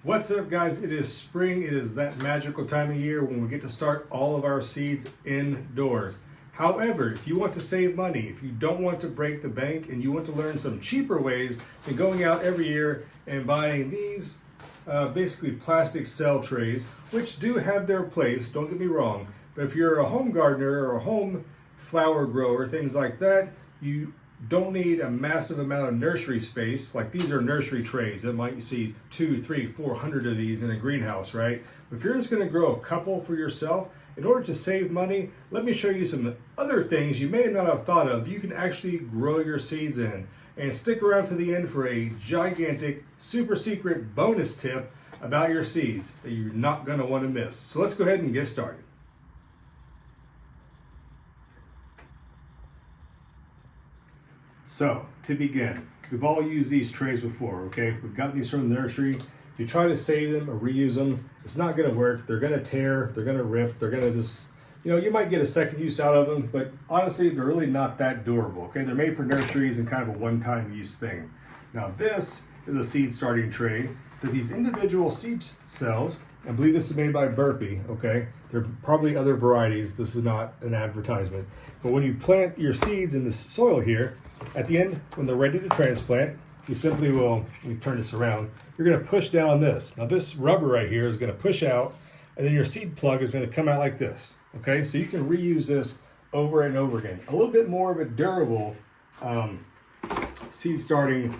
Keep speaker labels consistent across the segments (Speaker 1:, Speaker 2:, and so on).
Speaker 1: What's up, guys? It is spring. It is that magical time of year when we get to start all of our seeds indoors. However, if you want to save money, if you don't want to break the bank and you want to learn some cheaper ways than going out every year and buying these basically plastic cell trays, which do have their place, don't get me wrong, but if you're a home gardener or a home flower grower, things like that, you don't need a massive amount of nursery space. Like these are nursery trays that might see 200, 300, 400 of these in a greenhouse, right? But if you're just going to grow a couple for yourself, in order to save money, let me show you some other things you may not have thought of that you can actually grow your seeds in. And stick around to the end for a gigantic, super secret bonus tip about your seeds that you're not going to want to miss. So let's go ahead and get started. So, to begin, we've all used these trays before, okay? We've got these from the nursery. If you try to save them or reuse them, it's not gonna work. They're gonna tear, they're gonna rip, they're gonna just, you might get a second use out of them, but honestly, they're really not that durable, okay? They're made for nurseries and kind of a one-time use thing. Now, this is a seed starting tray that these individual seed cells, I believe this is made by Burpee, okay? There are probably other varieties. This is not an advertisement. But when you plant your seeds in the soil here, at the end, when they're ready to transplant, you simply will, let me turn this around, you're gonna push down this. Now this rubber right here is gonna push out, and then your seed plug is gonna come out like this, okay? So you can reuse this over and over again. A little bit more of a durable seed starting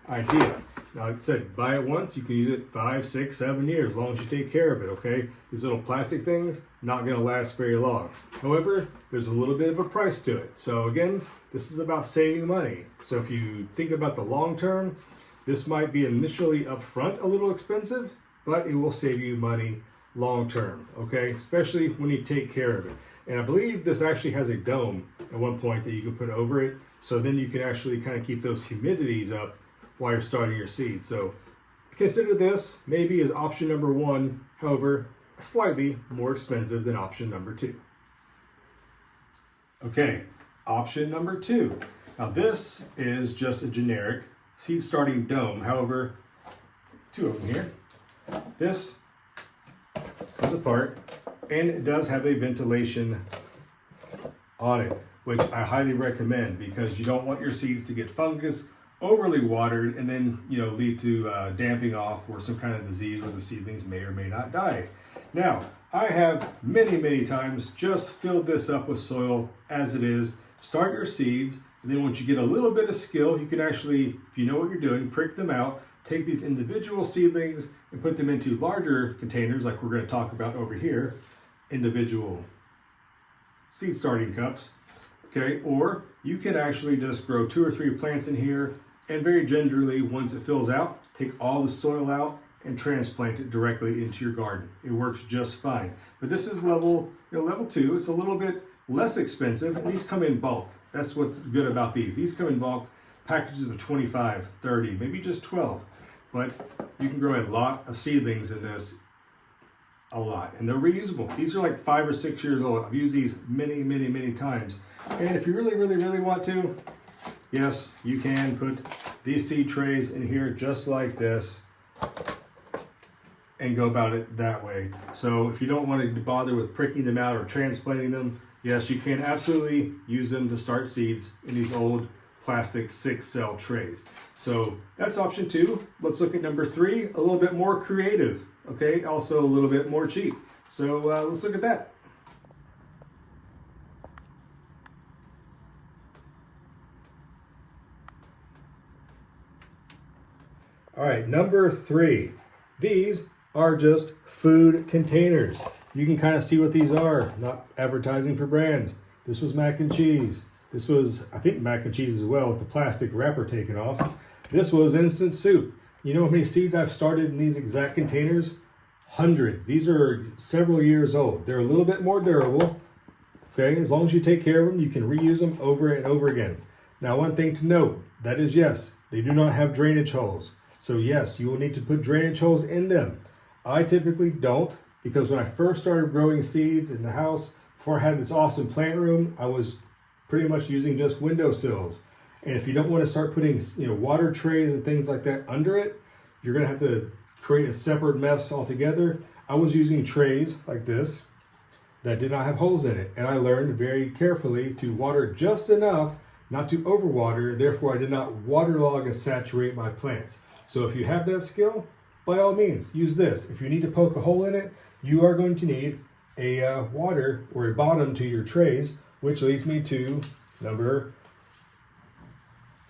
Speaker 1: idea. Now, like I said, buy it once, you can use it 5, 6, 7 years, as long as you take care of it, okay? These little plastic things, not gonna last very long. However, there's a little bit of a price to it. So again, this is about saving money. So if you think about the long term, this might be initially upfront a little expensive, but it will save you money long term, okay? Especially when you take care of it. And I believe this actually has a dome at one point that you can put over it, so then you can actually kind of keep those humidities up while you're starting your seeds. So consider this maybe as option number 1, however, slightly more expensive than option number 2. Okay, option number 2. Now this is just a generic seed starting dome. However, 2 of them here. This comes apart and it does have a ventilation on it, which I highly recommend because you don't want your seeds to get fungus, overly watered, and then lead to damping off or some kind of disease where the seedlings may or may not die. Now, I have many times just filled this up with soil as it is. Start your seeds, and then once you get a little bit of skill, you can actually, if you know what you're doing, prick them out, take these individual seedlings and put them into larger containers like we're going to talk about over here, individual seed starting cups. Okay, or you can actually just grow 2 or 3 plants in here, and very gingerly, once it fills out, take all the soil out and transplant it directly into your garden. It works just fine. But this is level 2. It's a little bit less expensive. These come in bulk. That's what's good about these. These come in bulk, packages of 25, 30, maybe just 12. But you can grow a lot of seedlings in this, a lot. And they're reusable. These are like 5 or 6 years old. I've used these many times. And if you really want to, yes, you can put these seed trays in here just like this and go about it that way. So if you don't want to bother with pricking them out or transplanting them, yes, you can absolutely use them to start seeds in these old plastic 6-cell trays. So that's option 2. Let's look at number 3, a little bit more creative, okay? Also a little bit more cheap. So let's look at that. All right, number 3. These are just food containers. You can kind of see what these are, not advertising for brands. This was mac and cheese. This was, I think, mac and cheese as well with the plastic wrapper taken off. This was instant soup. You know how many seeds I've started in these exact containers? Hundreds. These are several years old. They're a little bit more durable. Okay, as long as you take care of them, you can reuse them over and over again. Now, one thing to note, that is yes, they do not have drainage holes. So yes, you will need to put drainage holes in them. I typically don't, because when I first started growing seeds in the house, before I had this awesome plant room, I was pretty much using just windowsills. And if you don't want to start putting water trays and things like that under it, you're going to have to create a separate mess altogether, I was using trays like this that did not have holes in it. And I learned very carefully to water just enough not to overwater. Therefore, I did not waterlog and saturate my plants. So if you have that skill, by all means, use this. If you need to poke a hole in it, you are going to need a water or a bottom to your trays, which leads me to number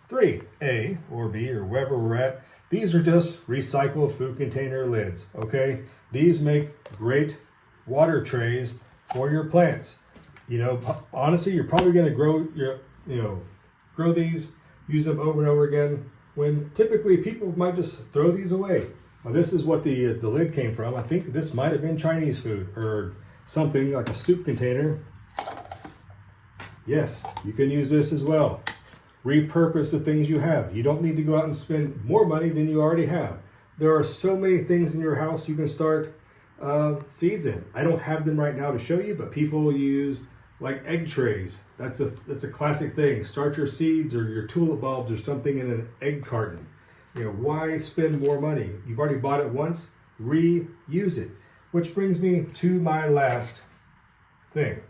Speaker 1: 3, A or B or wherever we're at. These are just recycled food container lids, okay? These make great water trays for your plants. You know, honestly, you're probably going to grow these, use them over and over again, when typically people might just throw these away. Now, this is what the lid came from. I think this might have been Chinese food or something like a soup container. Yes, you can use this as well. Repurpose the things you have. You don't need to go out and spend more money than you already have. There are so many things in your house you can start seeds in. I don't have them right now to show you, but people use like egg trays. That's a classic thing. Start your seeds or your tulip bulbs or something in an egg carton. You know, why spend more money? You've already bought it once, reuse it. Which brings me to my last thing.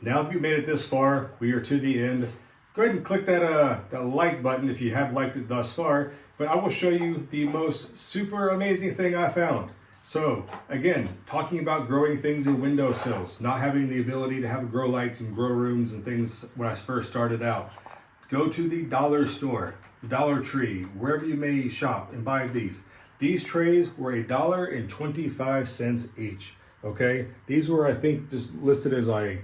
Speaker 1: Now if you made it this far, we are to the end. Go ahead and click that like button if you have liked it thus far, but I will show you the most super amazing thing I found. So again, talking about growing things in windowsills, not having the ability to have grow lights and grow rooms and things when I first started out. Go to the dollar store, the Dollar Tree, wherever you may shop and buy these. These trays were $1.25 each, okay? These were, I think, just listed as like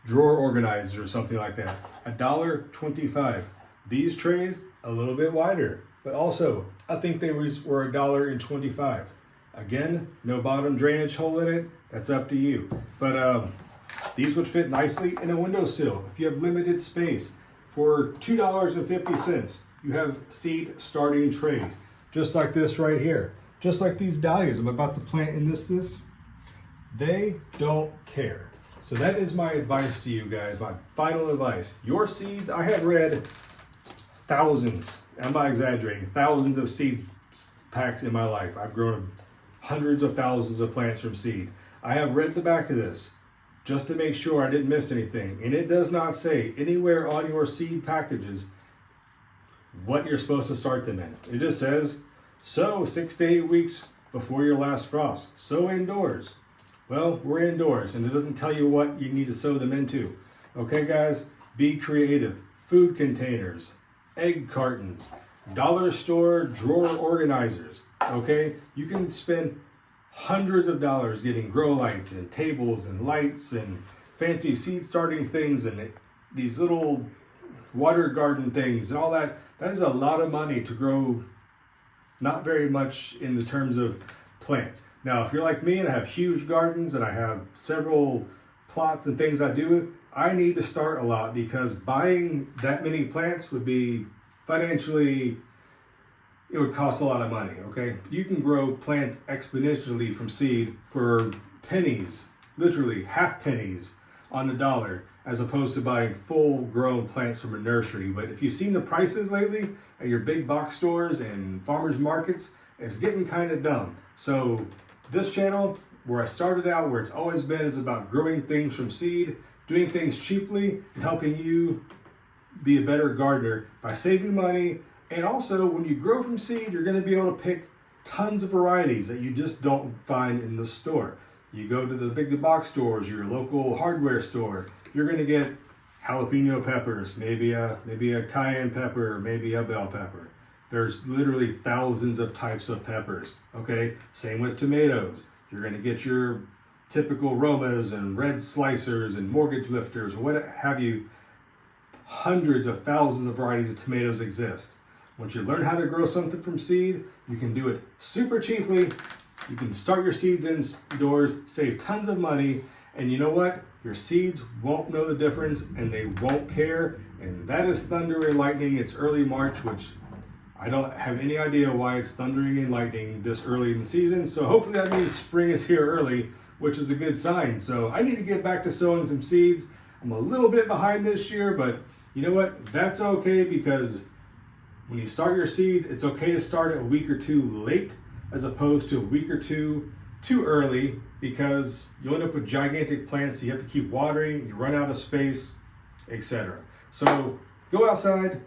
Speaker 1: drawer organizers or something like that. $1.25. These trays, a little bit wider, but also, I think they were $1.25. Again, no bottom drainage hole in it. That's up to you. But these would fit nicely in a windowsill. If you have limited space, for $2.50, you have seed starting trays, just like this right here. Just like these dahlias I'm about to plant in this. They don't care. So that is my advice to you guys, my final advice. Your seeds, I have read thousands, I'm not exaggerating, thousands of seed packs in my life. I've grown hundreds of thousands of plants from seed. I have read the back of this just to make sure I didn't miss anything. And it does not say anywhere on your seed packages what you're supposed to start them in. It just says, sow 6 to 8 weeks before your last frost. Sow indoors. Well, we're indoors, and it doesn't tell you what you need to sow them into. Okay, guys, be creative. Food containers, egg cartons, dollar store drawer organizers. Okay, you can spend hundreds of dollars getting grow lights and tables and lights and fancy seed starting things and these little water garden things and all that. That is a lot of money to grow not very much in the terms of plants. Now, if you're like me and I have huge gardens and I have several plots and things I do, I need to start a lot because buying that many plants would be financially, it would cost a lot of money, okay? You can grow plants exponentially from seed for pennies, literally half pennies on the dollar, as opposed to buying full grown plants from a nursery. But if you've seen the prices lately at your big box stores and farmers markets, it's getting kind of dumb. So this channel, where I started out, where it's always been, is about growing things from seed, doing things cheaply, and helping you be a better gardener by saving money. And also, when you grow from seed, you're going to be able to pick tons of varieties that you just don't find in the store. You go to the big box stores, your local hardware store, you're going to get jalapeno peppers, maybe a cayenne pepper, maybe a bell pepper. There's literally thousands of types of peppers, okay? Same with tomatoes. You're going to get your typical Romas and red slicers and mortgage lifters, or what have you. Hundreds of thousands of varieties of tomatoes exist. Once you learn how to grow something from seed, you can do it super cheaply. You can start your seeds indoors, save tons of money, and you know what? Your seeds won't know the difference and they won't care. And that is thunder and lightning. It's early March, which I don't have any idea why it's thundering and lightning this early in the season. So hopefully that means spring is here early, which is a good sign. So I need to get back to sowing some seeds. I'm a little bit behind this year, but you know what? That's okay because when you start your seed, it's okay to start a week or two late as opposed to a week or two too early, because you end up with gigantic plants. You have to keep watering, you run out of space, etc. So go outside,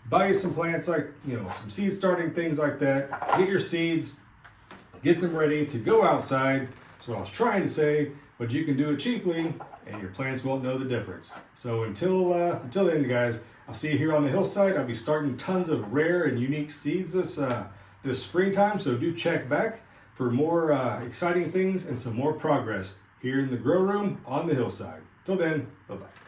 Speaker 1: buy you some plants, like, some seed starting things like that. Get your seeds, get them ready to go outside. That's what I was trying to say, but you can do it cheaply and your plants won't know the difference. So until then, guys, I'll see you here on the Hillside. I'll be starting tons of rare and unique seeds this springtime, so do check back for more exciting things and some more progress here in the grow room on the Hillside. Till then, bye-bye.